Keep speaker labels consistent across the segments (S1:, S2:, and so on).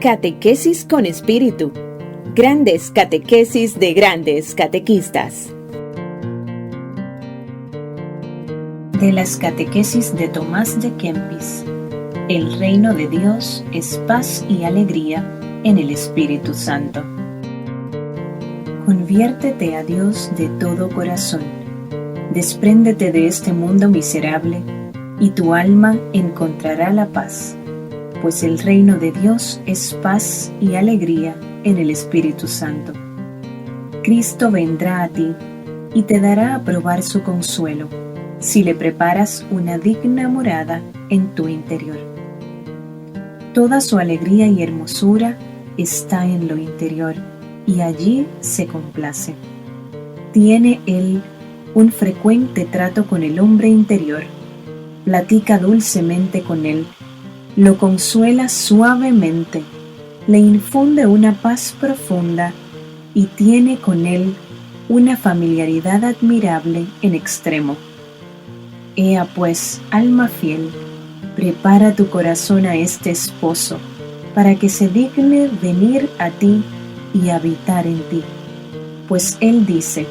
S1: Catequesis con Espíritu. Grandes catequesis de grandes catequistas.
S2: De las catequesis de Tomás de Kempis. El reino de Dios es paz y alegría en el Espíritu Santo. Conviértete a Dios de todo corazón. Despréndete de este mundo miserable y tu alma encontrará la paz, pues el reino de Dios es paz y alegría en el Espíritu Santo. Cristo vendrá a ti y te dará a probar su consuelo, si le preparas una digna morada en tu interior. Toda su alegría y hermosura está en lo interior, y allí se complace. Tiene Él un frecuente trato con el hombre interior, platica dulcemente con él, lo consuela suavemente, le infunde una paz profunda y tiene con él una familiaridad admirable en extremo. Ea pues, alma fiel, prepara tu corazón a este esposo, para que se digne venir a ti y habitar en ti. Pues él dice: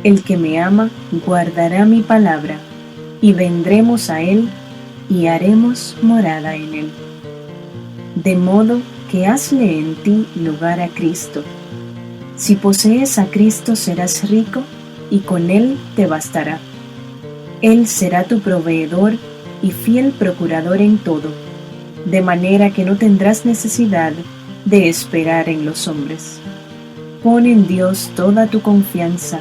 S2: el que me ama guardará mi palabra, y vendremos a él y haremos morada en él. De modo que hazle en ti lugar a Cristo. Si posees a Cristo serás rico y con él te bastará. Él será tu proveedor y fiel procurador en todo, de manera que no tendrás necesidad de esperar en los hombres. Pon en Dios toda tu confianza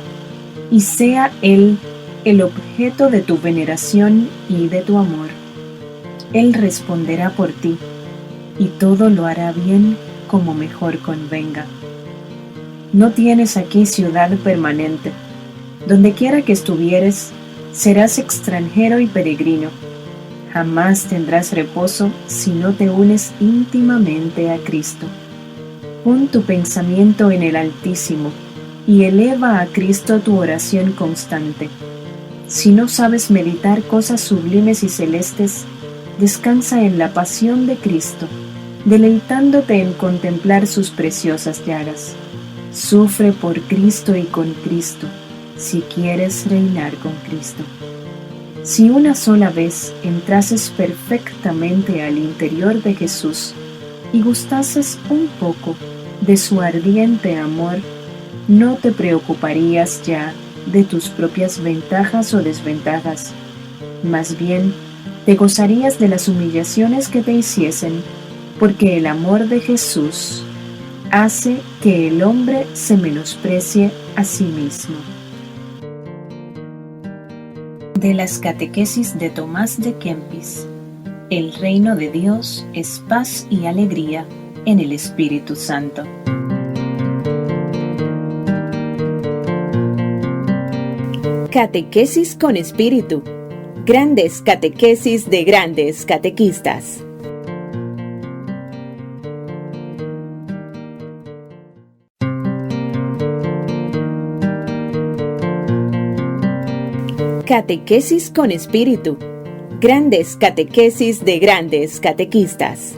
S2: y sea Él el objeto de tu veneración y de tu amor. Él responderá por ti, y todo lo hará bien como mejor convenga. No tienes aquí ciudad permanente. Donde quiera que estuvieres, serás extranjero y peregrino. Jamás tendrás reposo si no te unes íntimamente a Cristo. Pon tu pensamiento en el Altísimo y eleva a Cristo tu oración constante. Si no sabes meditar cosas sublimes y celestes, descansa en la pasión de Cristo, deleitándote en contemplar sus preciosas llagas. Sufre por Cristo y con Cristo, si quieres reinar con Cristo. Si una sola vez entrases perfectamente al interior de Jesús y gustases un poco de su ardiente amor, no te preocuparías ya de tus propias ventajas o desventajas. Más bien, te gozarías de las humillaciones que te hiciesen, porque el amor de Jesús hace que el hombre se menosprecie a sí mismo. De las catequesis de Tomás de Kempis. El reino de Dios es paz y alegría en el Espíritu Santo.
S1: Catequesis con Espíritu. Grandes catequesis de grandes catequistas. Catequesis con Espíritu. Grandes catequesis de grandes catequistas.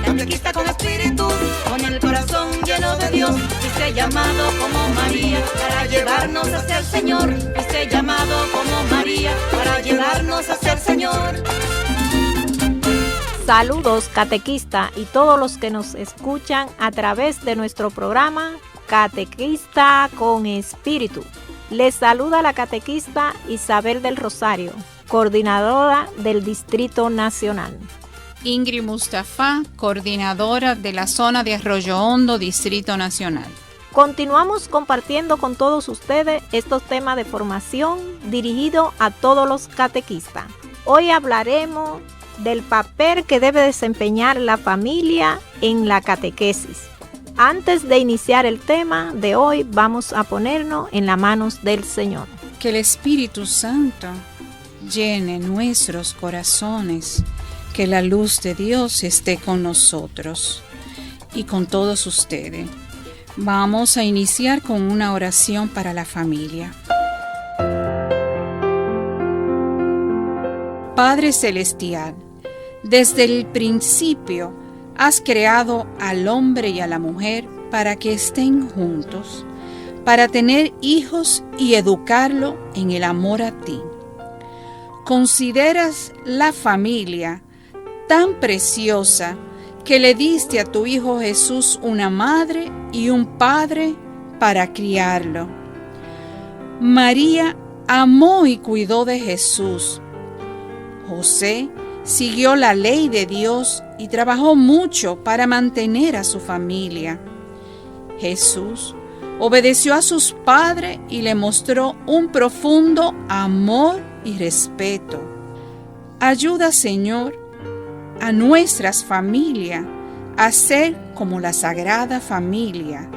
S3: Catequista con espíritu, con el corazón lleno de Dios. Fuiste llamado como María para llevarnos hacia el Señor. Fuiste llamado como María para llevarnos hacia el Señor.
S4: Saludos, catequista y todos los que nos escuchan a través de nuestro programa Catequista con Espíritu. Les saluda la catequista Isabel del Rosario, coordinadora del Distrito Nacional.
S5: Ingrid Mustafa, coordinadora de la zona de Arroyo Hondo, Distrito Nacional.
S4: Continuamos compartiendo con todos ustedes estos temas de formación dirigidos a todos los catequistas. Hoy hablaremos del papel que debe desempeñar la familia en la catequesis. Antes de iniciar el tema de hoy, vamos a ponernos en las manos del Señor.
S5: Que el Espíritu Santo llene nuestros corazones. Que la luz de Dios esté con nosotros y con todos ustedes. Vamos a iniciar con una oración para la familia. Padre Celestial, desde el principio has creado al hombre y a la mujer para que estén juntos, para tener hijos y educarlo en el amor a ti. Consideras la familia tan preciosa que le diste a tu Hijo Jesús una madre y un padre para criarlo. María amó y cuidó de Jesús. José siguió la ley de Dios y trabajó mucho para mantener a su familia. Jesús obedeció a sus padres y le mostró un profundo amor y respeto. Ayuda, Señor, a nuestras familias a ser como la Sagrada Familia.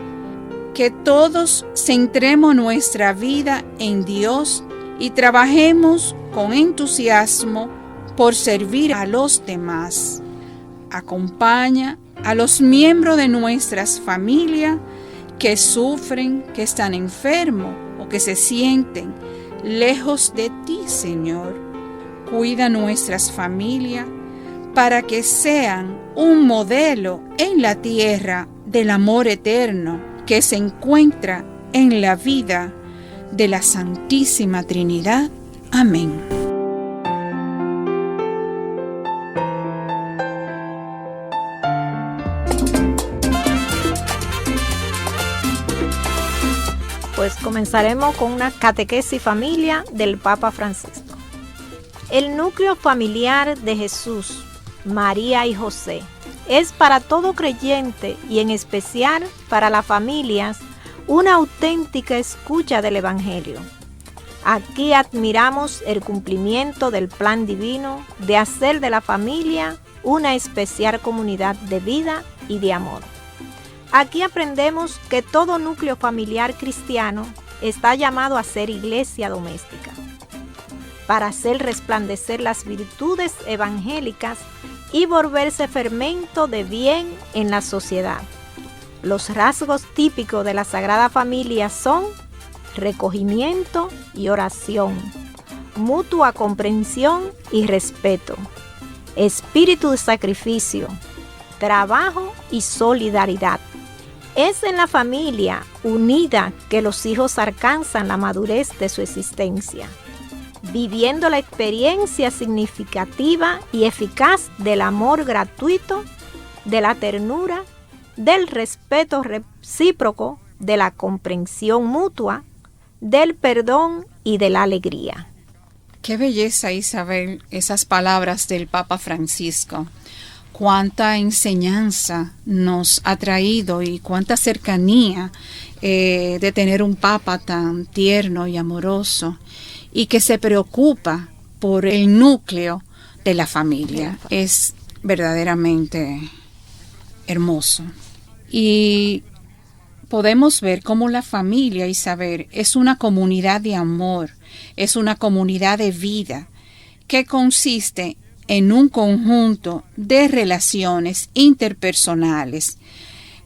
S5: Que todos centremos nuestra vida en Dios y trabajemos con entusiasmo por servir a los demás. Acompaña a los miembros de nuestras familias que sufren, que están enfermos o que se sienten lejos de ti, Señor. Cuida nuestras familias para que sean un modelo en la tierra del amor eterno que se encuentra en la vida de la Santísima Trinidad. Amén.
S4: Pues comenzaremos con una catequesis familia del Papa Francisco. El núcleo familiar de Jesús, María y José es para todo creyente y en especial para las familias una auténtica escucha del Evangelio. Aquí admiramos el cumplimiento del plan divino de hacer de la familia una especial comunidad de vida y de amor. Aquí aprendemos que todo núcleo familiar cristiano está llamado a ser iglesia doméstica, para hacer resplandecer las virtudes evangélicas y volverse fermento de bien en la sociedad. Los rasgos típicos de la Sagrada Familia son recogimiento y oración, mutua comprensión y respeto, espíritu de sacrificio, trabajo y solidaridad. Es en la familia unida que los hijos alcanzan la madurez de su existencia, viviendo la experiencia significativa y eficaz del amor gratuito, de la ternura, del respeto recíproco, de la comprensión mutua, del perdón y de la alegría.
S5: Qué belleza, Isabel, esas palabras del Papa Francisco. Cuánta enseñanza nos ha traído y cuánta cercanía de tener un Papa tan tierno y amoroso y que se preocupa por el núcleo de la familia. Es verdaderamente hermoso. Y podemos ver cómo la familia, Isabel, es una comunidad de amor, es una comunidad de vida que consiste en un conjunto de relaciones interpersonales,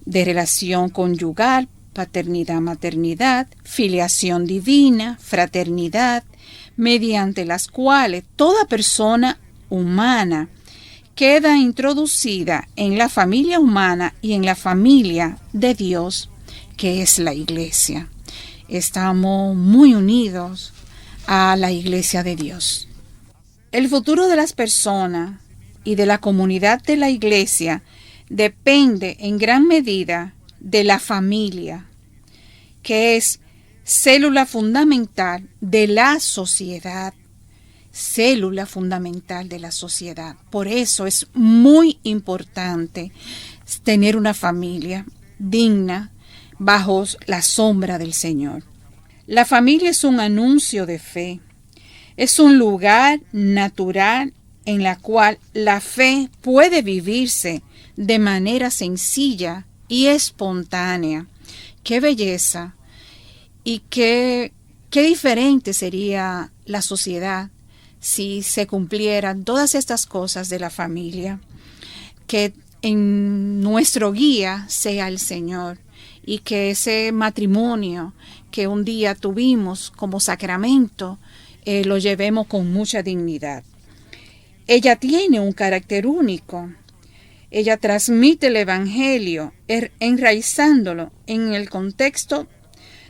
S5: de relación conyugal, paternidad, maternidad, filiación divina, fraternidad, mediante las cuales toda persona humana queda introducida en la familia humana y en la familia de Dios, que es la Iglesia. Estamos muy unidos a la Iglesia de Dios. El futuro de las personas y de la comunidad de la Iglesia depende en gran medida de la familia, que es célula fundamental de la sociedad. Célula fundamental de la sociedad. Por eso es muy importante tener una familia digna bajo la sombra del Señor. La familia es un anuncio de fe. Es un lugar natural en la cual la fe puede vivirse de manera sencilla y espontánea. ¡Qué belleza! Y qué diferente sería la sociedad si se cumplieran todas estas cosas de la familia. Que en nuestro guía sea el Señor y que ese matrimonio que un día tuvimos como sacramento lo llevemos con mucha dignidad. Ella tiene un carácter único. Ella transmite el Evangelio, enraizándolo en el contexto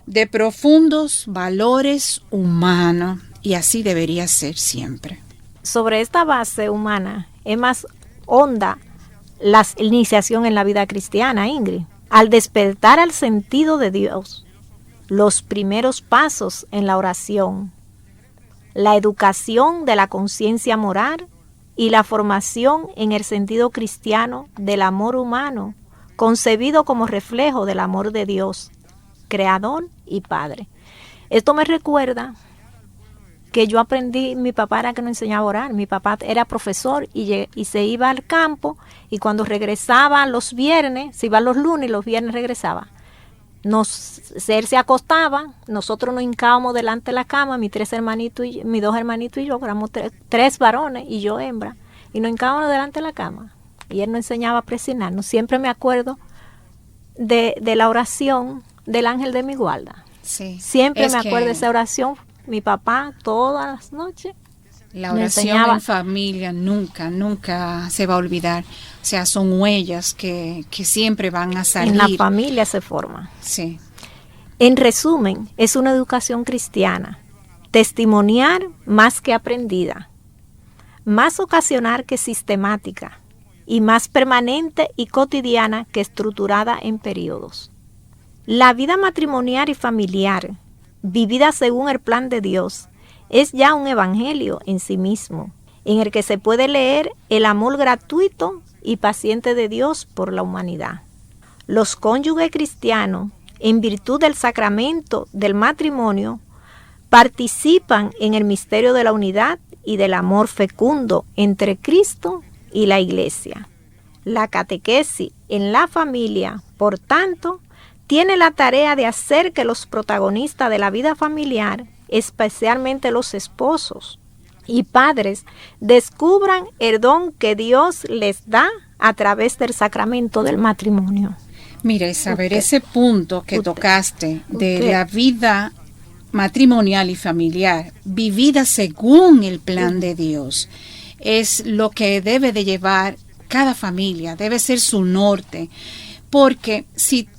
S5: de profundos valores humanos, y así debería ser siempre.
S4: Sobre esta base humana es más honda la iniciación en la vida cristiana, Ingrid. Al despertar al sentido de Dios, los primeros pasos en la oración, la educación de la conciencia moral y la formación en el sentido cristiano del amor humano, concebido como reflejo del amor de Dios, Creador y Padre. Esto me recuerda que yo aprendí, mi papá era que nos enseñaba a orar, mi papá era profesor y se iba al campo, y cuando regresaba los viernes, se iba los lunes y los viernes regresaba. Él se acostaba, nosotros nos hincábamos delante de la cama, mis dos hermanitos y yo, éramos tres varones y yo hembra, y nos hincábamos delante de la cama, y él nos enseñaba a presionarnos. Siempre me acuerdo de la oración del ángel de mi guarda.
S5: Sí,
S4: siempre me acuerdo de esa oración. Mi papá todas las noches
S5: la oración en familia nunca se va a olvidar. O sea, son huellas que siempre van a salir.
S4: En la familia se forma.
S5: Sí.
S4: En resumen, es una educación cristiana, testimonial más que aprendida, más ocasional que sistemática, y más permanente y cotidiana que estructurada en periodos. La vida matrimonial y familiar, vivida según el plan de Dios, es ya un evangelio en sí mismo, en el que se puede leer el amor gratuito y paciente de Dios por la humanidad. Los cónyuges cristianos, en virtud del sacramento del matrimonio, participan en el misterio de la unidad y del amor fecundo entre Cristo y la Iglesia. La catequesis en la familia, por tanto, tiene la tarea de hacer que los protagonistas de la vida familiar, especialmente los esposos y padres, descubran el don que Dios les da a través del sacramento del matrimonio.
S5: Mira, Isabel, ese punto que tocaste de la vida matrimonial y familiar, vivida según el plan de Dios, es lo que debe de llevar cada familia, debe ser su norte, porque si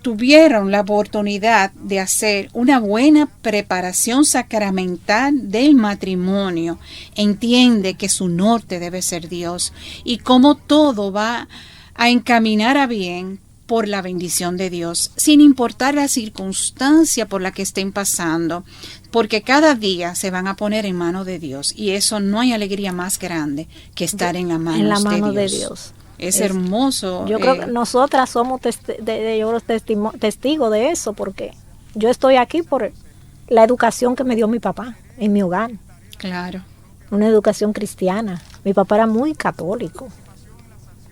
S5: tuvieron la oportunidad de hacer una buena preparación sacramental del matrimonio, entiende que su norte debe ser Dios y cómo todo va a encaminar a bien por la bendición de Dios, sin importar la circunstancia por la que estén pasando, porque cada día se van a poner en manos de Dios, y eso no hay alegría más grande que estar en la mano de Dios. Es hermoso.
S4: Yo creo que nosotras somos testigos de eso, porque yo estoy aquí por la educación que me dio mi papá en mi hogar.
S5: Claro.
S4: Una educación cristiana. Mi papá era muy católico.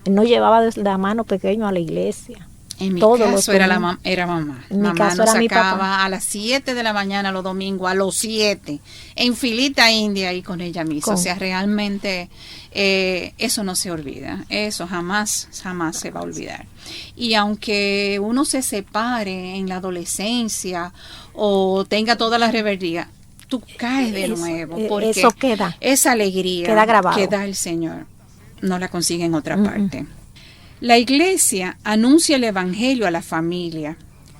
S4: Él nos llevaba desde la mano pequeño a la iglesia.
S5: En mi caso era mamá.
S4: En mi caso
S5: nos
S4: era mi papá.
S5: sacaba a las 7 de la mañana los domingos, a los 7, en filita india y con ella misma. O sea, realmente eso no se olvida. Eso jamás se va a olvidar. Y aunque uno se separe en la adolescencia o tenga toda la rebeldía, tú caes de nuevo. Porque
S4: eso queda.
S5: Esa alegría
S4: queda grabado.
S5: Que da el Señor no la consigue en otra parte. La Iglesia anuncia el Evangelio a la familia.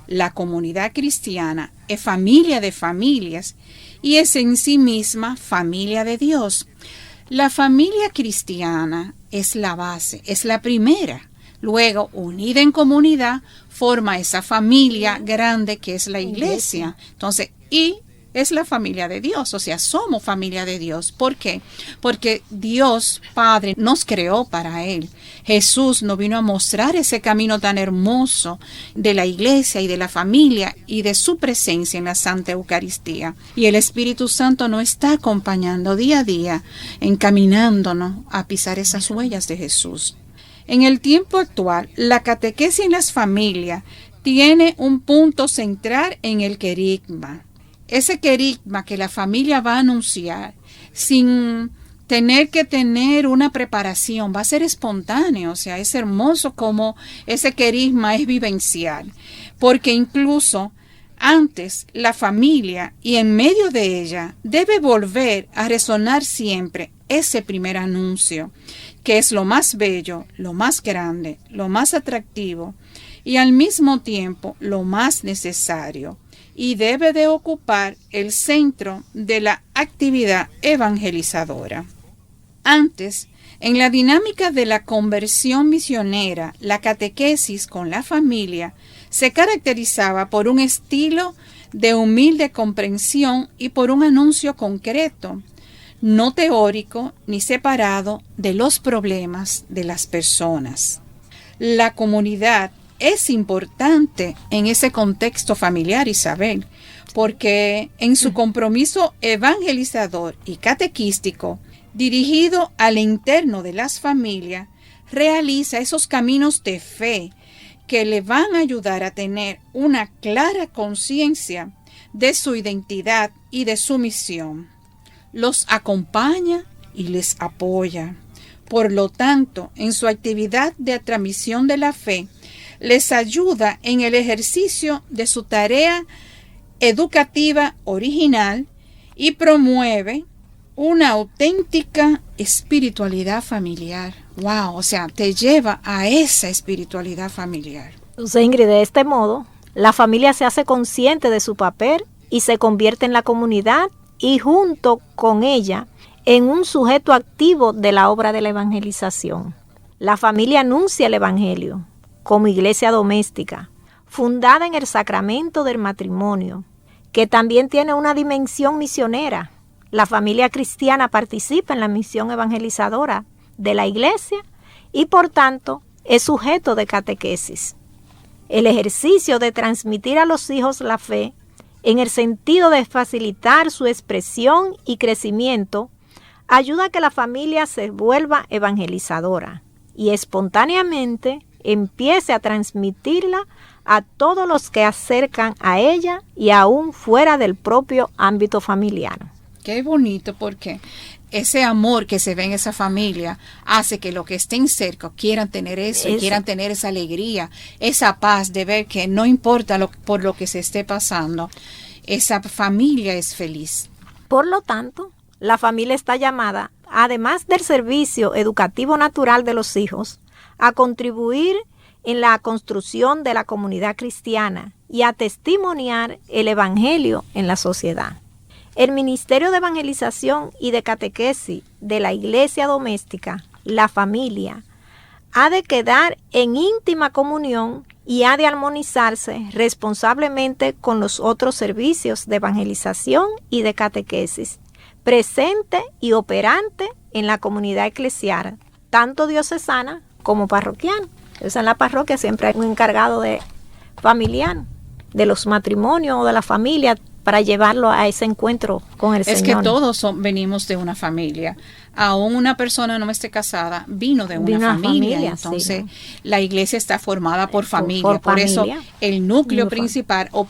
S5: La comunidad cristiana es familia de familias y es en sí misma familia de Dios. La familia cristiana es la base, es la primera. Luego, unida en comunidad, forma esa familia grande que es la Iglesia. Entonces, es la familia de Dios, o sea, somos familia de Dios. ¿Por qué? Porque Dios Padre nos creó para Él. Jesús nos vino a mostrar ese camino tan hermoso de la iglesia y de la familia y de su presencia en la Santa Eucaristía. Y el Espíritu Santo nos está acompañando día a día, encaminándonos a pisar esas huellas de Jesús. En el tiempo actual, la catequesis en las familias tiene un punto central en el querigma. Ese querigma que la familia va a anunciar sin tener que tener una preparación, va a ser espontáneo. O sea, es hermoso como ese querigma es vivencial, porque incluso Antes, la familia y en medio de ella debe volver a resonar siempre ese primer anuncio, que es lo más bello, lo más grande, lo más atractivo y al mismo tiempo lo más necesario, y debe de ocupar el centro de la actividad evangelizadora. Antes, en la dinámica de la conversión misionera, la catequesis con la familia se caracterizaba por un estilo de humilde comprensión y por un anuncio concreto, no teórico ni separado de los problemas de las personas. La comunidad es importante en ese contexto familiar, Isabel, porque en su compromiso evangelizador y catequístico, dirigido al interno de las familias, realiza esos caminos de fe que le van a ayudar a tener una clara conciencia de su identidad y de su misión. Los acompaña y les apoya. Por lo tanto, en su actividad de transmisión de la fe, les ayuda en el ejercicio de su tarea educativa original y promueve una auténtica espiritualidad familiar. ¡Wow! O sea, te lleva a esa espiritualidad familiar.
S4: Entonces, Ingrid, de este modo, la familia se hace consciente de su papel y se convierte en la comunidad y junto con ella en un sujeto activo de la obra de la evangelización. La familia anuncia el evangelio como iglesia doméstica, fundada en el sacramento del matrimonio, que también tiene una dimensión misionera. La familia cristiana participa en la misión evangelizadora de la iglesia y por tanto es sujeto de catequesis. El ejercicio de transmitir a los hijos la fe en el sentido de facilitar su expresión y crecimiento ayuda a que la familia se vuelva evangelizadora y espontáneamente empiece a transmitirla a todos los que acercan a ella y aún fuera del propio ámbito familiar.
S5: Qué bonito, porque ese amor que se ve en esa familia hace que los que estén cerca quieran tener eso, y quieran tener esa alegría, esa paz de ver que no importa por lo que se esté pasando, esa familia es feliz.
S4: Por lo tanto, la familia está llamada, además del servicio educativo natural de los hijos, a contribuir en la construcción de la comunidad cristiana y a testimoniar el evangelio en la sociedad. El Ministerio de Evangelización y de Catequesis de la Iglesia Doméstica, la familia, ha de quedar en íntima comunión y ha de armonizarse responsablemente con los otros servicios de evangelización y de catequesis, presente y operante en la comunidad eclesial, tanto diocesana como parroquial. Entonces, en la parroquia siempre hay un encargado de familiar, de los matrimonios o de la familia, para llevarlo a ese encuentro con el Señor.
S5: Es que todos venimos de una familia. Aún una persona no esté casada, vino de una familia. Entonces, sí, la iglesia está formada por familia. Por eso, el núcleo principal o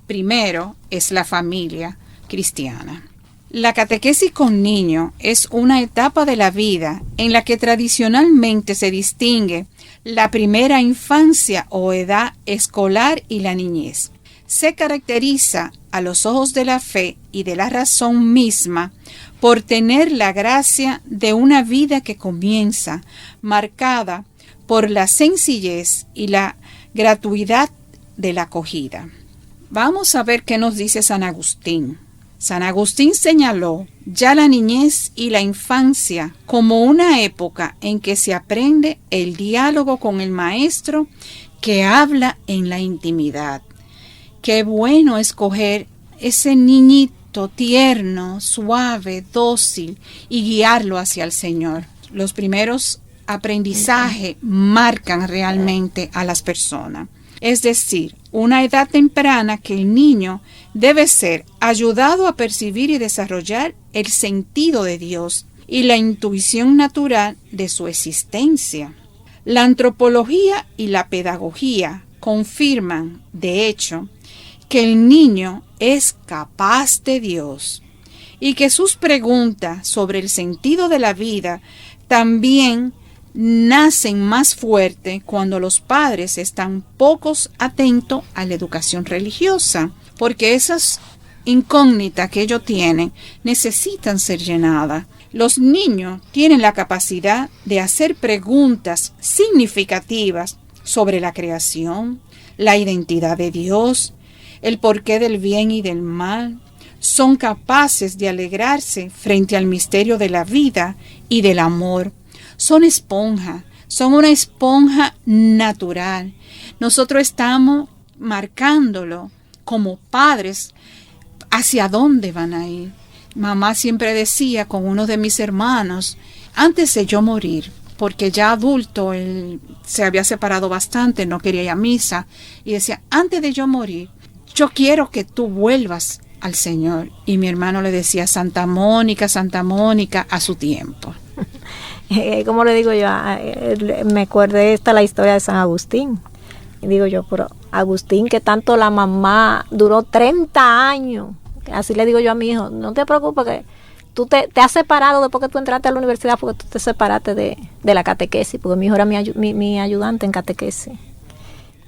S5: primero es la familia cristiana. La catequesis con niños es una etapa de la vida en la que tradicionalmente se distingue la primera infancia o edad escolar y la niñez. Se caracteriza a los ojos de la fe y de la razón misma por tener la gracia de una vida que comienza, marcada por la sencillez y la gratuidad de la acogida. Vamos a ver qué nos dice San Agustín. San Agustín señaló ya la niñez y la infancia como una época en que se aprende el diálogo con el maestro que habla en la intimidad. Qué bueno escoger ese niñito tierno, suave, dócil y guiarlo hacia el Señor. Los primeros aprendizajes marcan realmente a las personas. Es decir, una edad temprana que el niño debe ser ayudado a percibir y desarrollar el sentido de Dios y la intuición natural de su existencia. La antropología y la pedagogía confirman, de hecho, que el niño es capaz de Dios y que sus preguntas sobre el sentido de la vida también nacen más fuerte cuando los padres están pocos atentos a la educación religiosa, porque esas incógnitas que ellos tienen necesitan ser llenadas. Los niños tienen la capacidad de hacer preguntas significativas sobre la creación, la identidad de Dios, el porqué del bien y del mal. Son capaces de alegrarse frente al misterio de la vida y del amor. Son esponja, son una esponja natural. Nosotros estamos marcándolo como padres hacia dónde van a ir. Mamá siempre decía con uno de mis hermanos, antes de yo morir, porque ya adulto, él se había separado bastante, no quería ir a misa, y decía, antes de yo morir, yo quiero que tú vuelvas al Señor. Y mi hermano le decía, Santa Mónica, a su tiempo.
S4: Como le digo yo, me acordé la historia de San Agustín. Y digo yo, pero Agustín, que tanto la mamá duró 30 años. Así le digo yo a mi hijo, no te preocupes que tú te has separado después que tú entraste a la universidad, porque tú te separaste de la catequesis, porque mi hijo era mi ayudante en catequesis.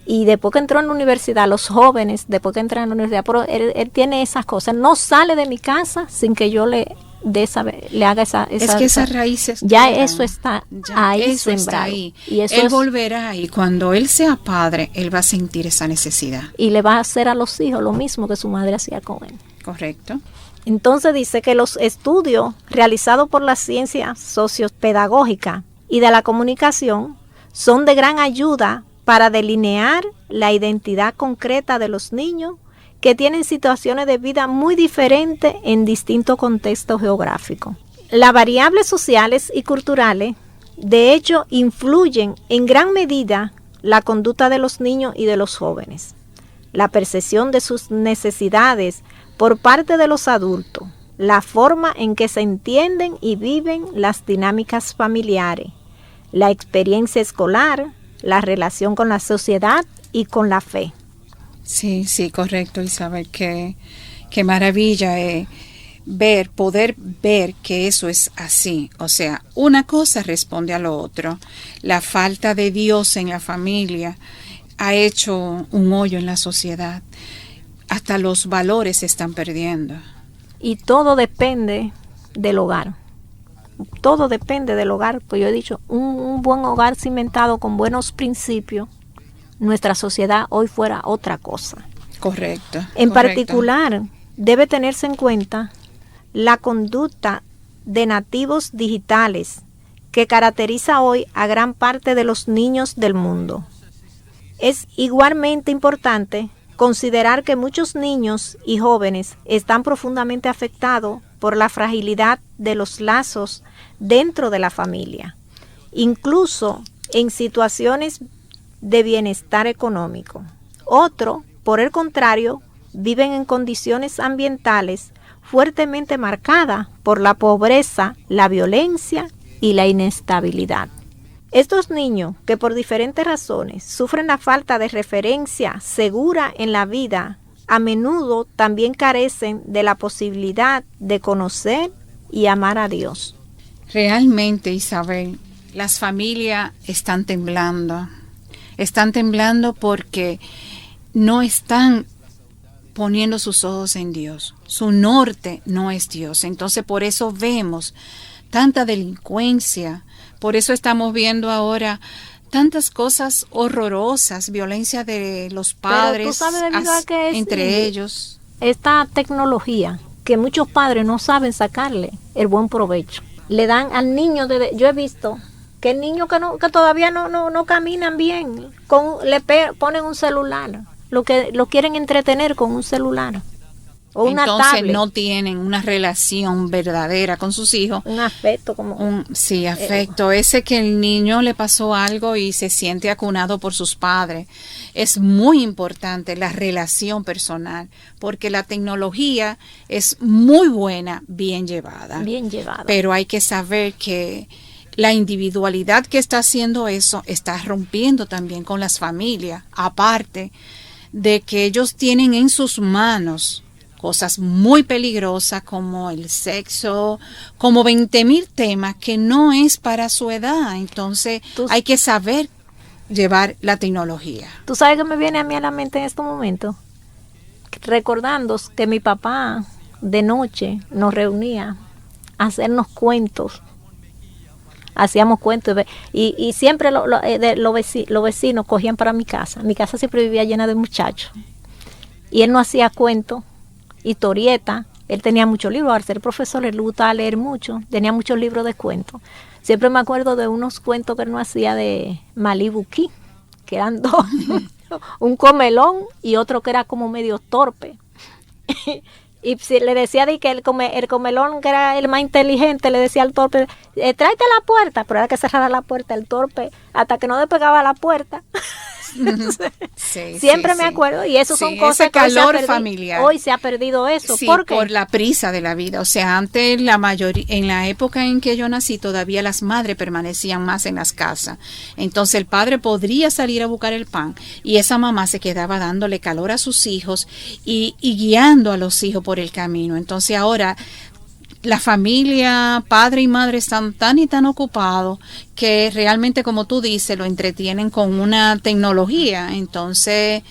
S4: Y después que entró en la universidad, los jóvenes, después que entran en la universidad, pero él tiene esas cosas, no sale de mi casa sin que yo le haga esa
S5: es que esas raíces
S4: ya eso está ahí
S5: eso
S4: sembrado.
S5: Está ahí.
S4: Y eso
S5: él volverá, y cuando él sea padre, él va a sentir esa necesidad.
S4: Y le va a hacer a los hijos lo mismo que su madre hacía con él.
S5: Correcto.
S4: Entonces dice que los estudios realizados por la ciencia sociopedagógica y de la comunicación son de gran ayuda para delinear la identidad concreta de los niños que tienen situaciones de vida muy diferentes en distintos contextos geográficos. Las variables sociales y culturales, de hecho, influyen en gran medida la conducta de los niños y de los jóvenes. La percepción de sus necesidades por parte de los adultos, la forma en que se entienden y viven las dinámicas familiares, la experiencia escolar, la relación con la sociedad y con la fe.
S5: Sí, correcto, Isabel, qué maravilla poder ver que eso es así. O sea, una cosa responde a lo otro. La falta de Dios en la familia ha hecho un hoyo en la sociedad. Hasta los valores se están perdiendo.
S4: Y todo depende del hogar. Todo depende del hogar. Pues yo he dicho, un buen hogar cimentado con buenos principios, nuestra sociedad hoy fuera otra cosa.
S5: Correcto.
S4: En particular, debe tenerse en cuenta la conducta de nativos digitales que caracteriza hoy a gran parte de los niños del mundo. Es igualmente importante considerar que muchos niños y jóvenes están profundamente afectados por la fragilidad de los lazos dentro de la familia, incluso en situaciones de bienestar económico. Otros, por el contrario, viven en condiciones ambientales fuertemente marcadas por la pobreza, la violencia y la inestabilidad. Estos niños, que por diferentes razones sufren la falta de referencia segura en la vida, a menudo también carecen de la posibilidad de conocer y amar a Dios.
S5: Realmente, Isabel, las familias están temblando. Están temblando porque no están poniendo sus ojos en Dios. Su norte no es Dios. Entonces, por eso vemos tanta delincuencia. Por eso estamos viendo ahora tantas cosas horrorosas, violencia de los padres.
S4: Pero tú sabes debido a que
S5: entre ellos.
S4: Esta tecnología que muchos padres no saben sacarle el buen provecho. Le dan al niño, yo he visto que el niño que todavía no caminan bien, ponen un celular, lo quieren entretener con un celular o una tablet.
S5: Entonces no tienen una relación verdadera con sus hijos.
S4: Un afecto
S5: afecto. Ese que el niño le pasó algo y se siente acunado por sus padres. Es muy importante la relación personal, porque la tecnología es muy buena, bien llevada.
S4: Bien llevada.
S5: Pero hay que saber que la individualidad que está haciendo eso está rompiendo también con las familias, aparte de que ellos tienen en sus manos cosas muy peligrosas como el sexo, como 20,000 temas que no es para su edad. Entonces hay que saber llevar la tecnología.
S4: ¿Tú sabes qué me viene a mí a la mente en este momento? Recordando que mi papá de noche nos reunía a hacernos cuentos. Hacíamos cuentos y siempre los vecinos cogían para mi casa. Mi casa siempre vivía llena de muchachos. Y él no hacía cuentos, historietas. Él tenía muchos libros. Al ser profesor, él le gustaba leer mucho. Tenía muchos libros de cuentos. Siempre me acuerdo de unos cuentos que él nos hacía de Malibu Key, que eran dos. Un comelón y otro que era como medio torpe. Y si le decía de que el comelón, que era el más inteligente, le decía al torpe, tráete la puerta, pero era que cerrara la puerta el torpe hasta que no despegaba la puerta. Siempre me acuerdo, y eso son cosas
S5: ese calor familiar.
S4: Hoy se ha perdido eso.
S5: Sí,
S4: ¿Por qué?
S5: Por la prisa de la vida. O sea, antes la mayoría, en la época en que yo nací, todavía las madres permanecían más en las casas. Entonces el padre podría salir a buscar el pan y esa mamá se quedaba dándole calor a sus hijos y guiando a los hijos por el camino. Entonces ahora la familia, padre y madre están tan y tan ocupados que realmente, como tú dices, lo entretienen con una tecnología. Entonces,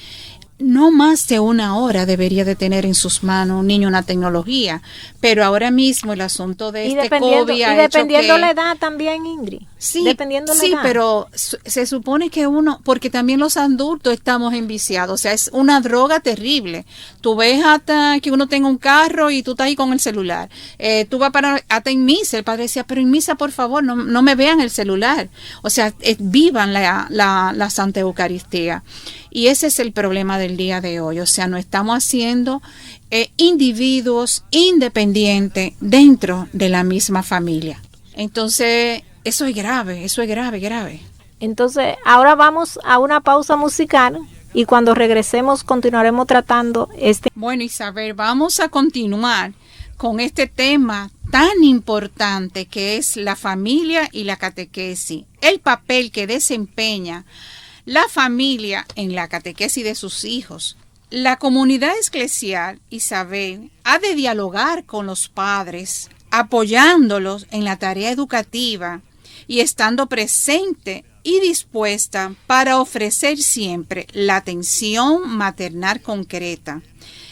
S5: no más de 1 hora debería de tener en sus manos un niño una tecnología. Pero ahora mismo el asunto de COVID ha
S4: dependiendo
S5: hecho que,
S4: la edad también, Ingrid.
S5: Sí,
S4: dependiendo la edad.
S5: Pero se supone que uno, porque también los adultos estamos enviciados, o sea, es una droga terrible. Tú ves hasta que uno tenga un carro y tú estás ahí con el celular. Tú vas para, hasta en misa, el padre decía, pero en misa, por favor, no me vean el celular. O sea, vivan la Santa Eucaristía. Y ese es el problema del día de hoy, o sea, no estamos haciendo individuos independientes dentro de la misma familia. Entonces, eso es grave, grave.
S4: Entonces, ahora vamos a una pausa musical y cuando regresemos continuaremos tratando este.
S5: Bueno, Isabel, vamos a continuar con este tema tan importante que es la familia y la catequesis, el papel que desempeña la familia en la catequesis de sus hijos. La comunidad eclesial, Isabel, ha de dialogar con los padres, apoyándolos en la tarea educativa y estando presente y dispuesta para ofrecer siempre la atención maternal concreta.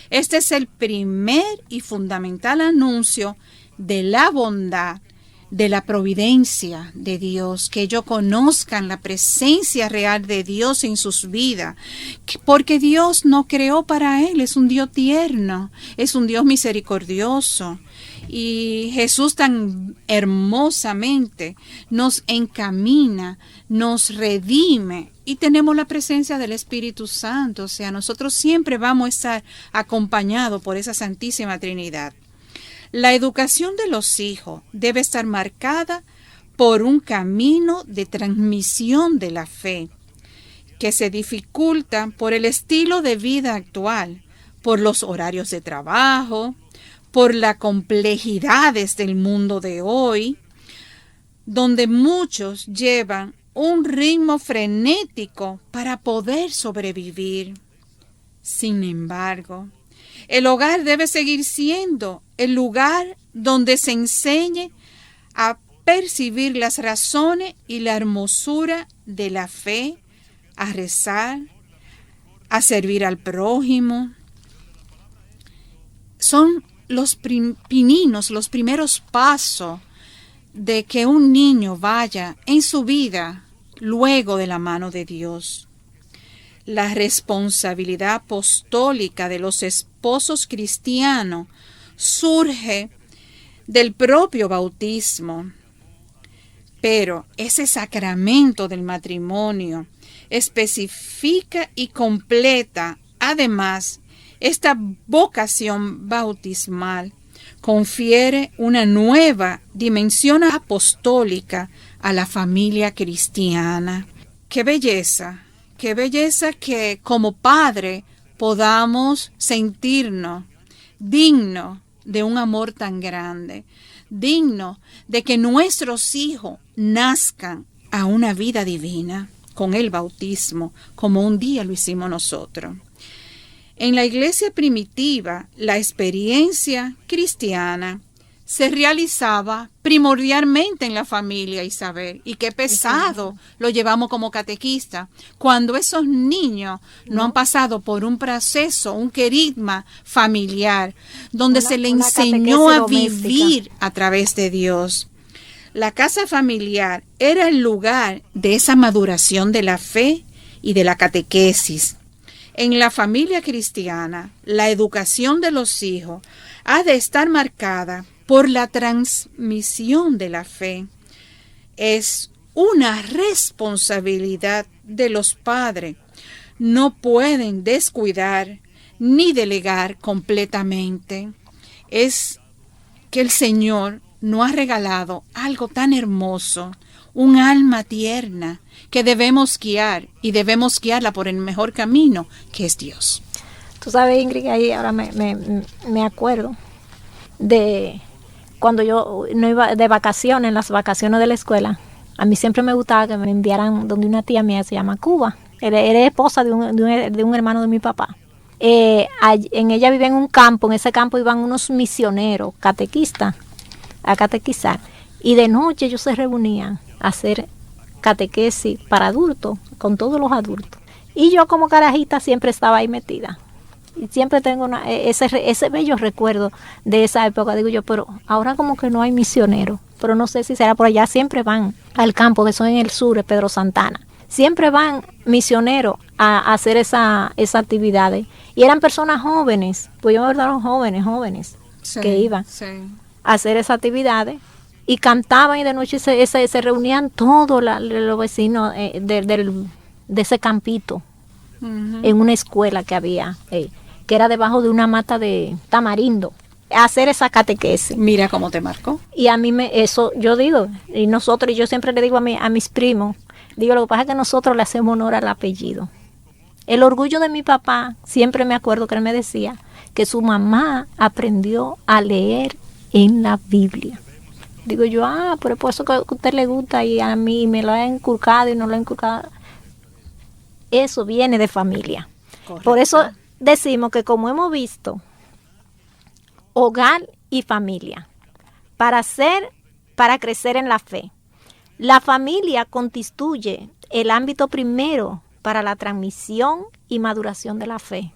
S5: Este es el primer y fundamental anuncio de la bondad, de la providencia de Dios, que ellos conozcan la presencia real de Dios en sus vidas, porque Dios no creó para él, es un Dios tierno, es un Dios misericordioso, y Jesús tan hermosamente nos encamina, nos redime, y tenemos la presencia del Espíritu Santo, o sea, nosotros siempre vamos a estar acompañados por esa Santísima Trinidad. La educación de los hijos debe estar marcada por un camino de transmisión de la fe, que se dificulta por el estilo de vida actual, por los horarios de trabajo, por las complejidades del mundo de hoy, donde muchos llevan un ritmo frenético para poder sobrevivir. Sin embargo, el hogar debe seguir siendo el lugar donde se enseñe a percibir las razones y la hermosura de la fe, a rezar, a servir al prójimo. Son los pininos, los primeros pasos de que un niño vaya en su vida luego de la mano de Dios. La responsabilidad apostólica de los esposos cristianos surge del propio bautismo, pero ese sacramento del matrimonio especifica y completa además esta vocación bautismal, confiere una nueva dimensión apostólica a la familia cristiana. ¡Qué belleza! Qué belleza que como padre podamos sentirnos dignos de un amor tan grande, dignos de que nuestros hijos nazcan a una vida divina con el bautismo, como un día lo hicimos nosotros. En la iglesia primitiva, la experiencia cristiana se realizaba primordialmente en la familia, Isabel. Y qué pesado lo llevamos como catequista, cuando esos niños no han pasado por un proceso, un querigma familiar, donde se le enseñó a vivir a través de Dios. La casa familiar era el lugar de esa maduración de la fe y de la catequesis. En la familia cristiana, la educación de los hijos ha de estar marcada por la transmisión de la fe. Es una responsabilidad de los padres. No pueden descuidar ni delegar completamente. Es que el Señor nos ha regalado algo tan hermoso, un alma tierna que debemos guiar, y debemos guiarla por el mejor camino, que es Dios.
S4: Tú sabes, Ingrid, ahí ahora me acuerdo de cuando yo no iba de vacaciones, en las vacaciones de la escuela. A mí siempre me gustaba que me enviaran donde una tía mía, se llama Cuba. Era esposa de un hermano de mi papá. En ella vivía en un campo. En ese campo iban unos misioneros catequistas a catequizar. Y de noche ellos se reunían a hacer catequesis para adultos, con todos los adultos. Y yo como carajita siempre estaba ahí metida. Y siempre tengo ese bello recuerdo de esa época. Digo yo, pero ahora como que no hay misioneros. Pero no sé si será por allá. Siempre van al campo, que son en el sur, de Pedro Santana. Siempre van misioneros a hacer esa actividades. Y eran personas jóvenes. Pues yo me acuerdo, jóvenes sí, que iban a hacer esas actividades. Y cantaban, y de noche se reunían todos los vecinos de ese campito. Uh-huh. En una escuela que había, que era debajo de una mata de tamarindo, a hacer esa catequesis.
S5: Mira cómo te marcó.
S4: Y a mí eso yo digo, y yo siempre le digo a mis primos, digo, lo que pasa es que nosotros le hacemos honor al apellido. El orgullo de mi papá, siempre me acuerdo que él me decía que su mamá aprendió a leer en la Biblia. Digo yo, pero por eso que a usted le gusta, y a mí me lo ha inculcado y no lo ha inculcado. Eso viene de familia. Correcto. Por eso decimos que, como hemos visto, hogar y familia, para crecer en la fe. La familia constituye el ámbito primero para la transmisión y maduración de la fe.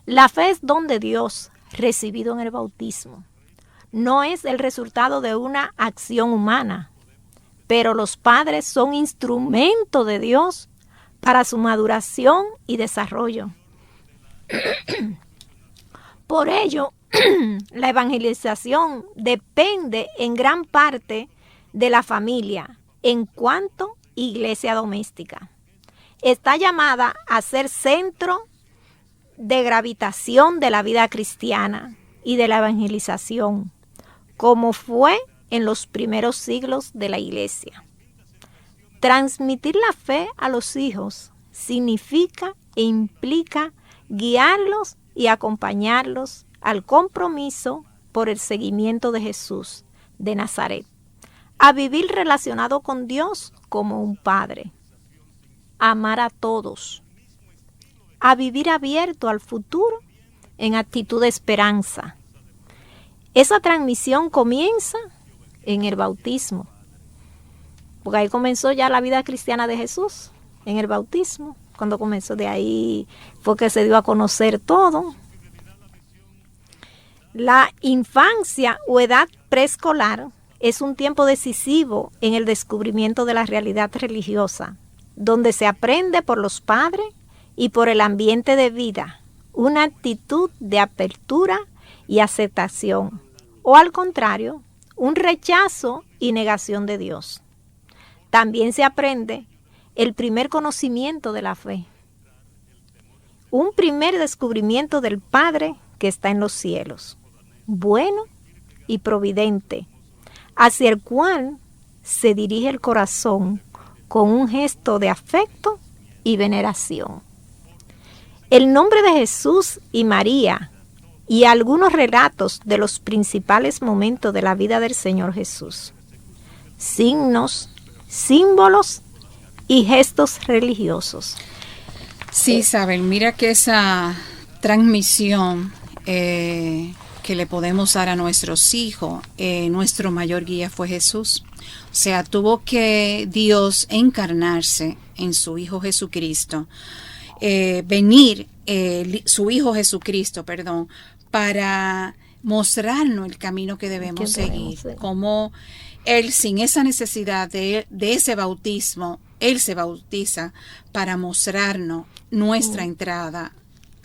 S4: La fe es don de Dios recibido en el bautismo. No es el resultado de una acción humana, pero los padres son instrumentos de Dios para su maduración y desarrollo. Por ello, la evangelización depende en gran parte de la familia en cuanto iglesia doméstica. Está llamada a ser centro de gravitación de la vida cristiana y de la evangelización, como fue en los primeros siglos de la iglesia. Transmitir la fe a los hijos significa e implica guiarlos y acompañarlos al compromiso por el seguimiento de Jesús de Nazaret, a vivir relacionado con Dios como un padre, a amar a todos, a vivir abierto al futuro en actitud de esperanza. Esa transmisión comienza en el bautismo, porque ahí comenzó ya la vida cristiana de Jesús, en el bautismo. Cuando comenzó, de ahí fue que se dio a conocer todo. La infancia o edad preescolar es un tiempo decisivo en el descubrimiento de la realidad religiosa, donde se aprende por los padres y por el ambiente de vida una actitud de apertura y aceptación, o al contrario, un rechazo y negación de Dios. También se aprende el primer conocimiento de la fe, un primer descubrimiento del Padre que está en los cielos, bueno y providente, hacia el cual se dirige el corazón con un gesto de afecto y veneración. El nombre de Jesús y María y algunos relatos de los principales momentos de la vida del Señor Jesús. Signos, símbolos y gestos religiosos.
S5: Sí, Isabel, mira que esa transmisión que le podemos dar a nuestros hijos, nuestro mayor guía fue Jesús. O sea, tuvo que Dios encarnarse en su Hijo Jesucristo, su Hijo Jesucristo, para mostrarnos el camino que debemos seguir. Como Él, sin esa necesidad de ese bautismo, Él se bautiza para mostrarnos nuestra entrada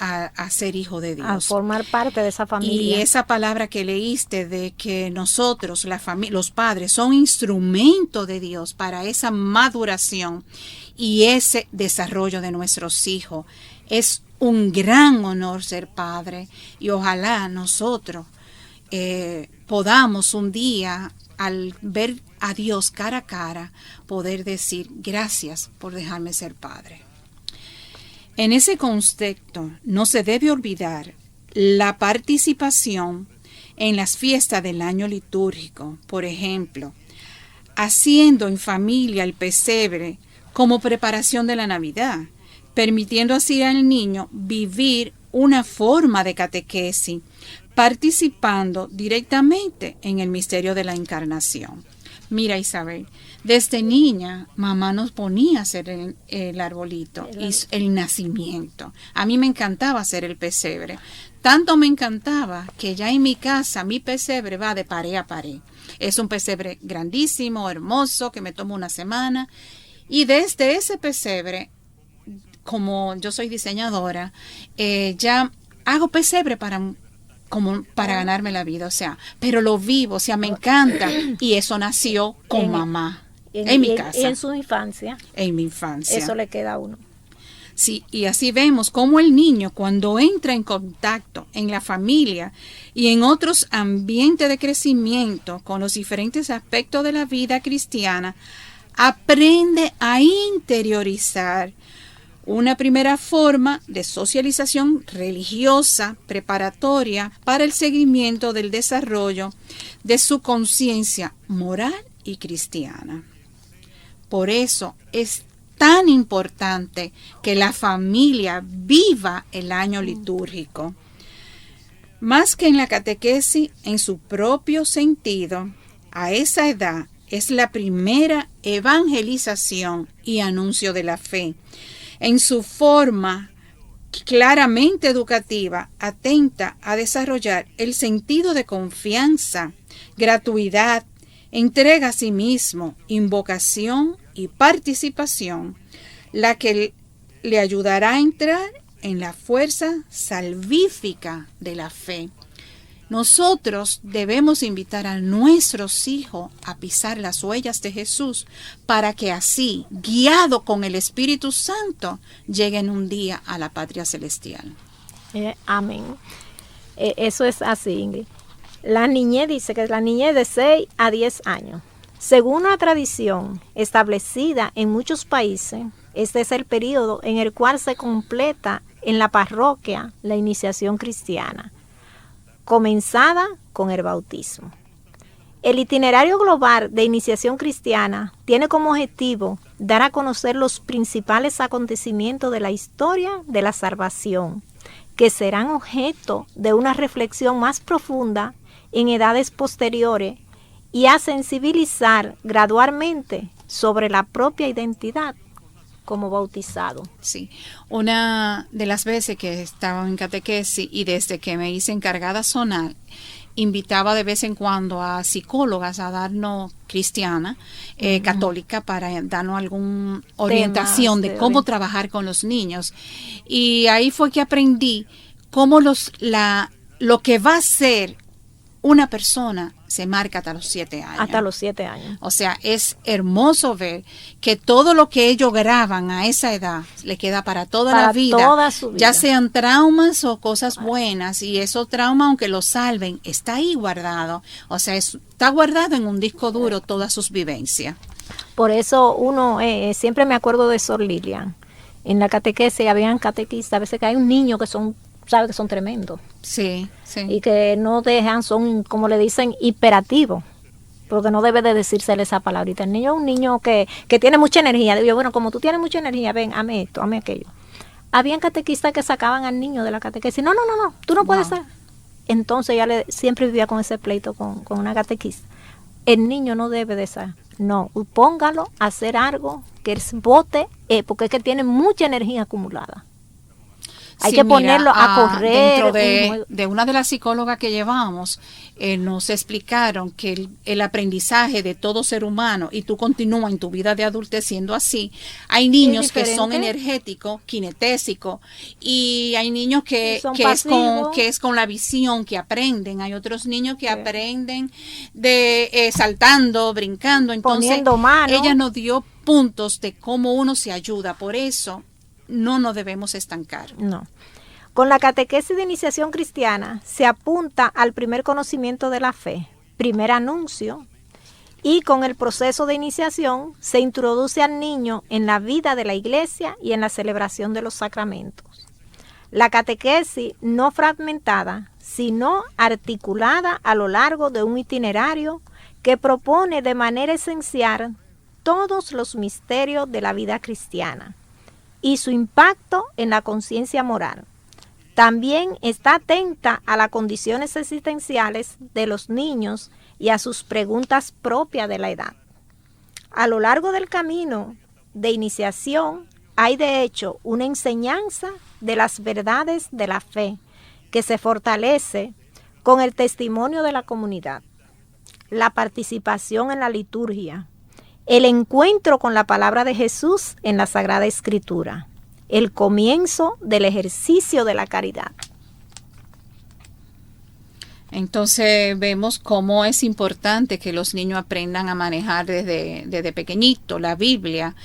S5: a ser hijo de Dios.
S4: A formar parte de esa familia.
S5: Y esa palabra que leíste de que nosotros, los padres, son instrumento de Dios para esa maduración y ese desarrollo de nuestros hijos. Es un gran honor ser padre y ojalá nosotros podamos un día, al ver a Dios cara a cara, poder decir gracias por dejarme ser padre. En ese contexto no se debe olvidar la participación en las fiestas del año litúrgico, por ejemplo, haciendo en familia el pesebre como preparación de la Navidad, permitiendo así al niño vivir una forma de catequesis, participando directamente en el misterio de la encarnación. Mira, Isabel, desde niña mamá nos ponía a hacer el arbolito y el nacimiento. A mí me encantaba hacer el pesebre. Tanto me encantaba que ya en mi casa mi pesebre va de pared a pared. Es un pesebre grandísimo, hermoso, que me toma una semana. Y desde ese pesebre, como yo soy diseñadora, ya hago pesebre para ganarme la vida, o sea, pero lo vivo, o sea, me encanta. Y eso nació con mamá, en mi casa.
S4: Y en su infancia.
S5: En mi infancia.
S4: Eso le queda a uno.
S5: Sí, y así vemos cómo el niño, cuando entra en contacto en la familia y en otros ambientes de crecimiento con los diferentes aspectos de la vida cristiana, aprende a interiorizar una primera forma de socialización religiosa preparatoria para el seguimiento del desarrollo de su conciencia moral y cristiana. Por eso es tan importante que la familia viva el año litúrgico. Más que en la catequesis en su propio sentido, a esa edad es la primera evangelización y anuncio de la fe. En su forma claramente educativa, atenta a desarrollar el sentido de confianza, gratuidad, entrega a sí mismo, invocación y participación, la que le ayudará a entrar en la fuerza salvífica de la fe. Nosotros debemos invitar a nuestros hijos a pisar las huellas de Jesús para que así, guiado con el Espíritu Santo, lleguen un día a la patria celestial.
S4: Amén. Eso es así, Ingrid. La niñez dice que es la niñez de 6 a 10 años. Según una tradición establecida en muchos países, este es el periodo en el cual se completa en la parroquia la iniciación cristiana, comenzada con el bautismo. El itinerario global de iniciación cristiana tiene como objetivo dar a conocer los principales acontecimientos de la historia de la salvación, que serán objeto de una reflexión más profunda en edades posteriores y a sensibilizar gradualmente sobre la propia identidad como bautizado.
S5: Sí, una de las veces que estaba en catequesis y desde que me hice encargada zonal, invitaba de vez en cuando a psicólogas a darnos cristiana, católica, para darnos alguna orientación de cómo trabajar con los niños. Y ahí fue que aprendí cómo lo que va a ser una persona se marca hasta los 7 años.
S4: Hasta los 7 años.
S5: O sea, es hermoso ver que todo lo que ellos graban a esa edad le queda para toda la vida.
S4: Toda su vida.
S5: Ya sean traumas o cosas buenas. Y esos traumas, aunque los salven, está ahí guardado. O sea, está guardado en un disco duro todas sus vivencias.
S4: Por eso uno, siempre me acuerdo de Sor Lilian. En la catequesis habían catequistas, a veces que hay un niño que son tremendos.
S5: Sí, sí.
S4: Y que no dejan, son, como le dicen, hiperativos. Porque no debe de decírsele esa palabrita. El niño es un niño que tiene mucha energía. Digo, bueno, como tú tienes mucha energía, ven, hame esto, hame aquello. Habían catequistas que sacaban al niño de la catequesis. No, tú no puedes ser. Entonces ella siempre vivía con ese pleito con una catequista. El niño no debe de ser. No, póngalo a hacer algo que él bote, porque es que tiene mucha energía acumulada. Hay que ponerlo a correr.
S5: Dentro de una de las psicólogas que llevamos, nos explicaron que el aprendizaje de todo ser humano, y tú continúas en tu vida de adultez siendo así, hay niños que son energéticos, kinestésicos, y hay niños que es con la visión, que aprenden. Hay otros niños que aprenden de saltando, brincando. Entonces,
S4: poniendo mano.
S5: Ella nos dio puntos de cómo uno se ayuda. Por eso, no nos debemos estancar.
S4: No. Con la catequesis de iniciación cristiana se apunta al primer conocimiento de la fe, primer anuncio, y con el proceso de iniciación se introduce al niño en la vida de la iglesia y en la celebración de los sacramentos. La catequesis no fragmentada, sino articulada a lo largo de un itinerario que propone de manera esencial todos los misterios de la vida cristiana y su impacto en la conciencia moral. También está atenta a las condiciones existenciales de los niños y a sus preguntas propias de la edad. A lo largo del camino de iniciación hay de hecho una enseñanza de las verdades de la fe que se fortalece con el testimonio de la comunidad, la participación en la liturgia, el encuentro con la palabra de Jesús en la Sagrada Escritura, el comienzo del ejercicio de la caridad.
S5: Entonces vemos cómo es importante que los niños aprendan a manejar desde pequeñito la Biblia.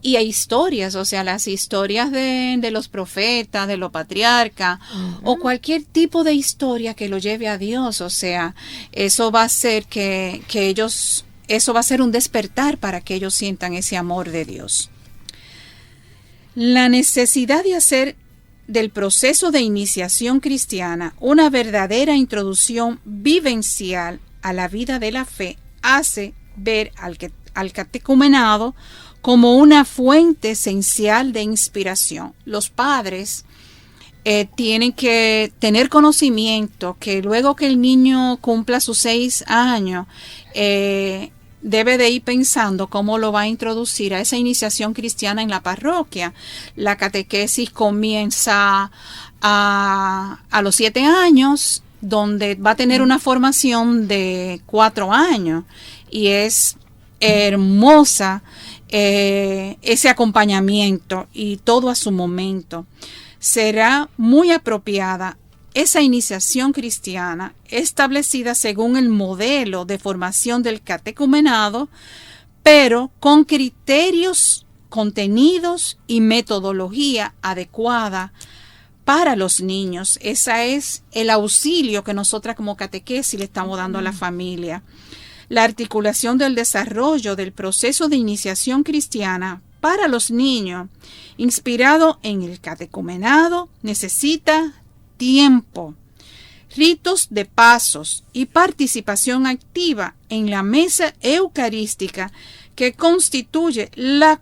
S5: Y hay historias, o sea, las historias de los profetas, de los patriarcas, o cualquier tipo de historia que lo lleve a Dios. O sea, eso va a hacer que ellos... Eso va a ser un despertar para que ellos sientan ese amor de Dios. La necesidad de hacer del proceso de iniciación cristiana una verdadera introducción vivencial a la vida de la fe hace ver al catecumenado como una fuente esencial de inspiración. Los padres tienen que tener conocimiento que luego que el niño cumpla sus 6 años, debe de ir pensando cómo lo va a introducir a esa iniciación cristiana en la parroquia. La catequesis comienza a los 7 años, donde va a tener una formación de 4 años, y es hermosa ese acompañamiento y todo a su momento. Será muy apropiada esa iniciación cristiana establecida según el modelo de formación del catecumenado, pero con criterios, contenidos y metodología adecuada para los niños. Ese es el auxilio que nosotras como catequesis le estamos dando a la familia. La articulación del desarrollo del proceso de iniciación cristiana para los niños, inspirado en el catecumenado, necesita tiempo, ritos de pasos y participación activa en la mesa eucarística que constituye la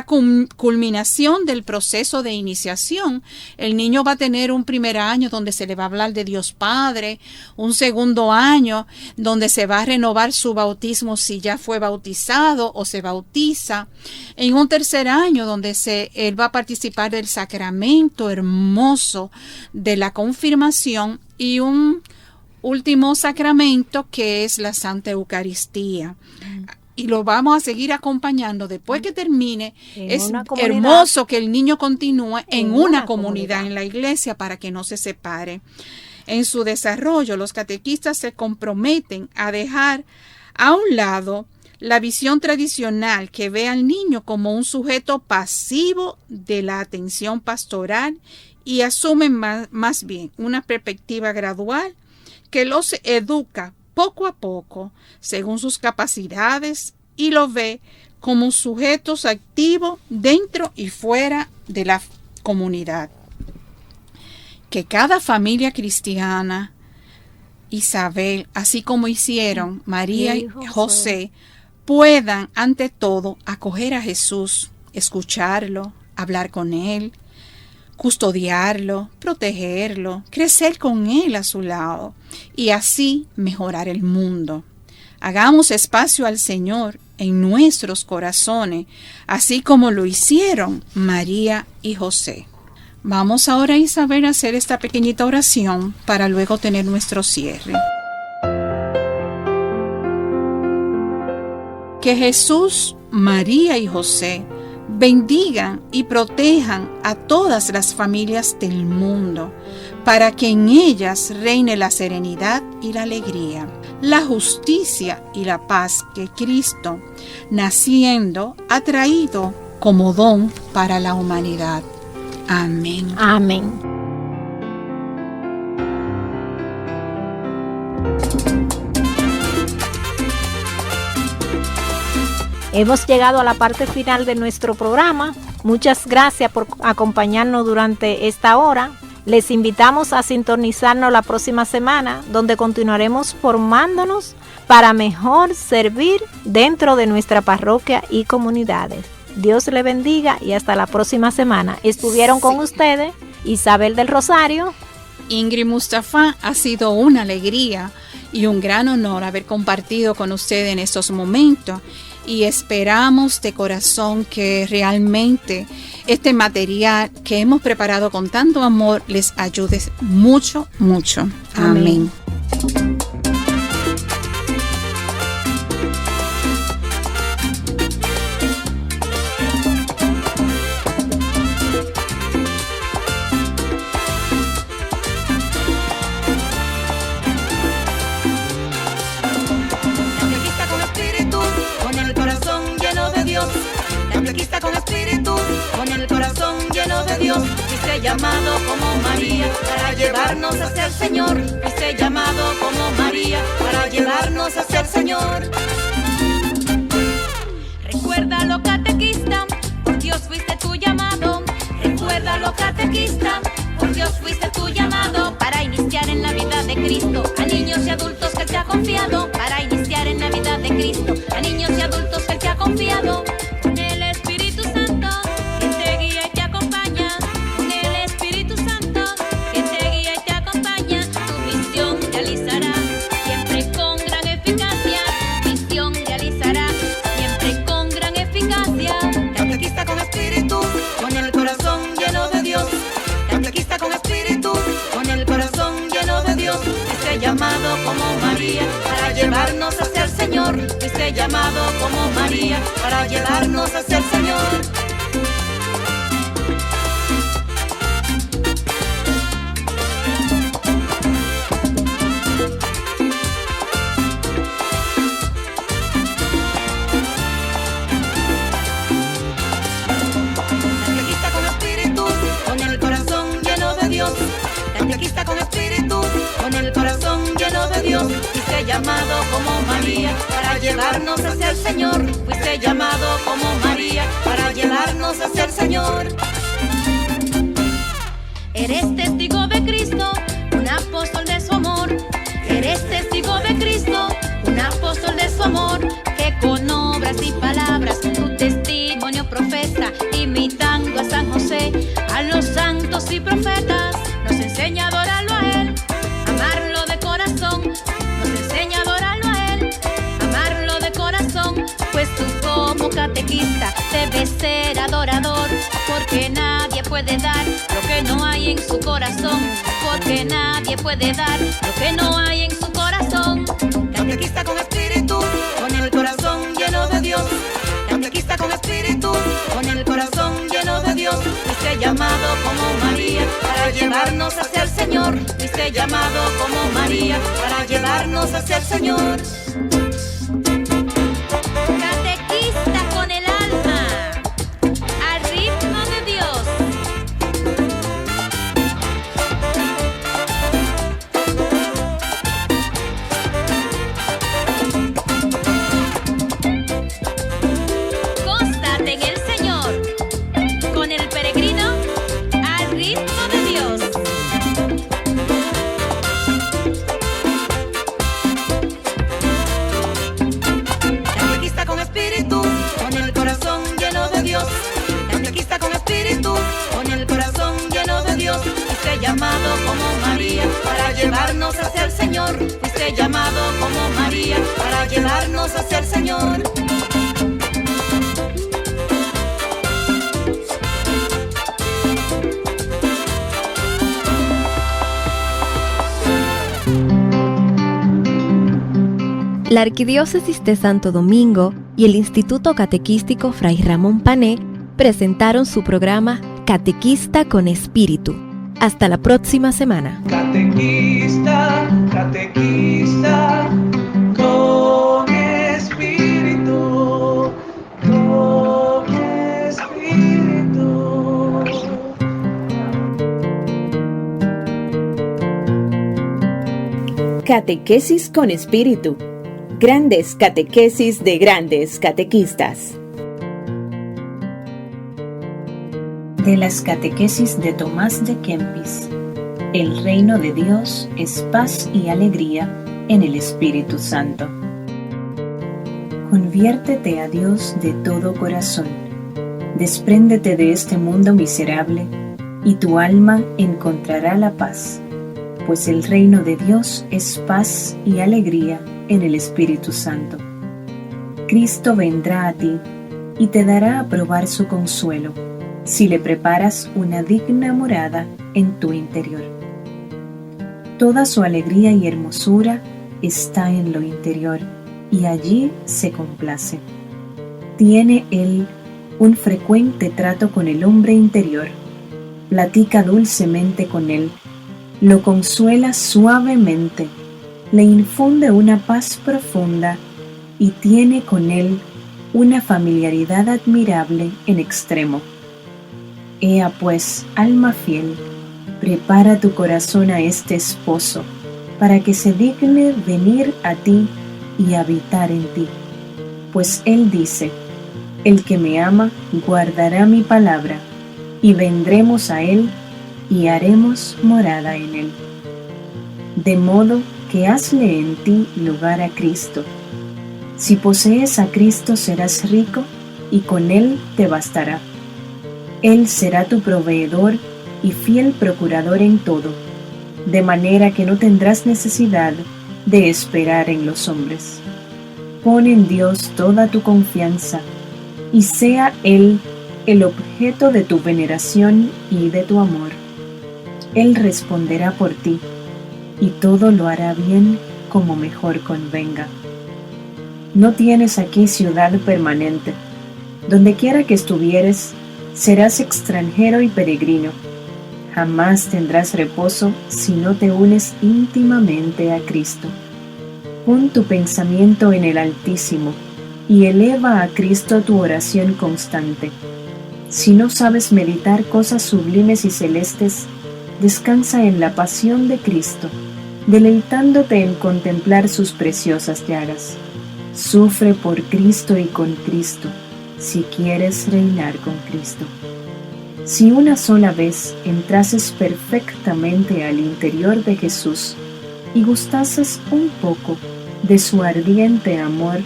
S5: culminación del proceso de iniciación. El niño va a tener un primer año donde se le va a hablar de Dios Padre, un segundo año donde se va a renovar su bautismo si ya fue bautizado o se bautiza, en un tercer año donde él va a participar del sacramento hermoso de la confirmación, y un último sacramento que es la Santa Eucaristía. Y lo vamos a seguir acompañando después que termine. Es hermoso que el niño continúe en una comunidad, en la iglesia, para que no se separe. En su desarrollo, los catequistas se comprometen a dejar a un lado la visión tradicional que ve al niño como un sujeto pasivo de la atención pastoral y asumen más bien una perspectiva gradual que los educa poco a poco, según sus capacidades, y lo ve como sujetos activos dentro y fuera de la comunidad. Que cada familia cristiana, Isabel, así como hicieron María y José, puedan ante todo acoger a Jesús, escucharlo, hablar con él, custodiarlo, protegerlo, crecer con él a su lado y así mejorar el mundo. Hagamos espacio al Señor en nuestros corazones, así como lo hicieron María y José. Vamos ahora, Isabel, a hacer esta pequeñita oración para luego tener nuestro cierre. Que Jesús, María y José bendigan y protejan a todas las familias del mundo, para que en ellas reine la serenidad y la alegría, la justicia y la paz que Cristo, naciendo, ha traído como don para la humanidad. Amén.
S4: Amén. Hemos llegado a la parte final de nuestro programa. Muchas gracias por acompañarnos durante esta hora. Les invitamos a sintonizarnos la próxima semana, donde continuaremos formándonos para mejor servir dentro de nuestra parroquia y comunidades. Dios le bendiga y hasta la próxima semana. Estuvieron con ustedes Isabel del Rosario,
S5: Ingrid Mustafa. Ha sido una alegría y un gran honor haber compartido con ustedes en estos momentos. Y esperamos de corazón que realmente este material que hemos preparado con tanto amor les ayude mucho, mucho. Amén.
S3: Catequista con espíritu, con el corazón lleno de Dios. Fuiste llamado como María para llevarnos hacia el Señor. Fuiste llamado como María para llevarnos hacia el Señor. Recuérdalo, catequista, por Dios fuiste tu llamado. Recuérdalo, catequista, por Dios fuiste tu llamado para iniciar en la vida de Cristo a niños y adultos que te ha confiado. Para iniciar en la vida de Cristo a niños y adultos que te ha confiado. Llamado como María para llevarnos hacia el Señor. Fuiste llamado como María para llevarnos hacia el Señor. Catequista con espíritu, con el corazón lleno de Dios. Catequista con espíritu, con el corazón lleno de Dios. Fuiste llamado como María para llevarnos hacia el Señor. Fuiste llamado como María para llevarnos hacia el Señor. Eres testigo de Cristo, un apóstol de su amor. Eres testigo de Cristo, un apóstol de su amor, que con obras y palabras tu testimonio profesa, imitando a San José, a los santos y profetas. Nos enseña a adorarlo a Él, amarlo de corazón. Nos enseña a adorarlo a Él, amarlo de corazón. Pues tú como catequista debes ser adorador, porque nadie puede dar lo que no hay en su corazón. Porque nadie puede dar lo que no hay en su corazón. Catequista con espíritu, con el corazón lleno de Dios. Catequista con espíritu, con el corazón lleno de Dios. Fuiste llamado como María para llevarnos hacia el Señor. Fuiste llamado como María para llevarnos hacia el Señor. Catequista con el alma, al ritmo de Dios. Gózate en el Señor, con el peregrino, al ritmo de Dios. fuiste llamado como María para llevarnos hacia el Señor. Fuiste llamado como María para llevarnos hacia el Señor.
S6: La Arquidiócesis de Santo Domingo y el Instituto Catequístico Fray Ramón Pané presentaron su programa Catequista con Espíritu. Hasta la próxima semana.
S7: Catequista, catequista, con espíritu, con espíritu.
S1: Catequesis con espíritu. Grandes catequesis de grandes catequistas.
S2: De las catequesis de Tomás de Kempis. El reino de Dios es paz y alegría en el Espíritu Santo. Conviértete a Dios de todo corazón. Despréndete de este mundo miserable y tu alma encontrará la paz, pues el reino de Dios es paz y alegría en el Espíritu Santo. Cristo vendrá a ti y te dará a probar su consuelo si le preparas una digna morada en tu interior. Toda su alegría y hermosura está en lo interior y allí se complace. Tiene Él un frecuente trato con el hombre interior, platica dulcemente con él, lo consuela suavemente, le infunde una paz profunda y tiene con él una familiaridad admirable en extremo. Ea pues, alma fiel, prepara tu corazón a este esposo, para que se digne venir a ti y habitar en ti. Pues él dice, el que me ama guardará mi palabra, y vendremos a él y haremos morada en él. De modo que hazle en ti lugar a Cristo. Si posees a Cristo serás rico y con Él te bastará. Él será tu proveedor y fiel procurador en todo, de manera que no tendrás necesidad de esperar en los hombres. Pon en Dios toda tu confianza y sea Él el objeto de tu veneración y de tu amor. Él responderá por ti y todo lo hará bien como mejor convenga. No tienes aquí ciudad permanente. Donde quiera que estuvieres, serás extranjero y peregrino. Jamás tendrás reposo si no te unes íntimamente a Cristo. Pon tu pensamiento en el Altísimo y eleva a Cristo tu oración constante. Si no sabes meditar cosas sublimes y celestes, descansa en la pasión de Cristo, deleitándote en contemplar sus preciosas llagas. Sufre por Cristo y con Cristo, si quieres reinar con Cristo. Si una sola vez entrases perfectamente al interior de Jesús y gustases un poco de su ardiente amor,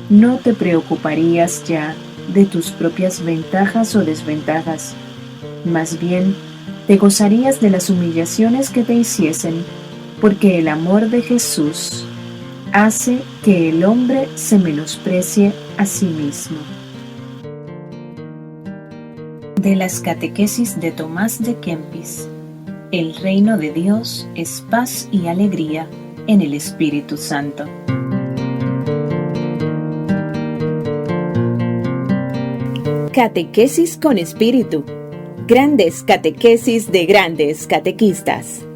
S2: no te preocuparías ya de tus propias ventajas o desventajas. Más bien, te gozarías de las humillaciones que te hiciesen, porque el amor de Jesús hace que el hombre se menosprecie a sí mismo. De las catequesis de Tomás de Kempis. El reino de Dios es paz y alegría en el Espíritu Santo.
S1: Catequesis con espíritu. Grandes catequesis de grandes catequistas.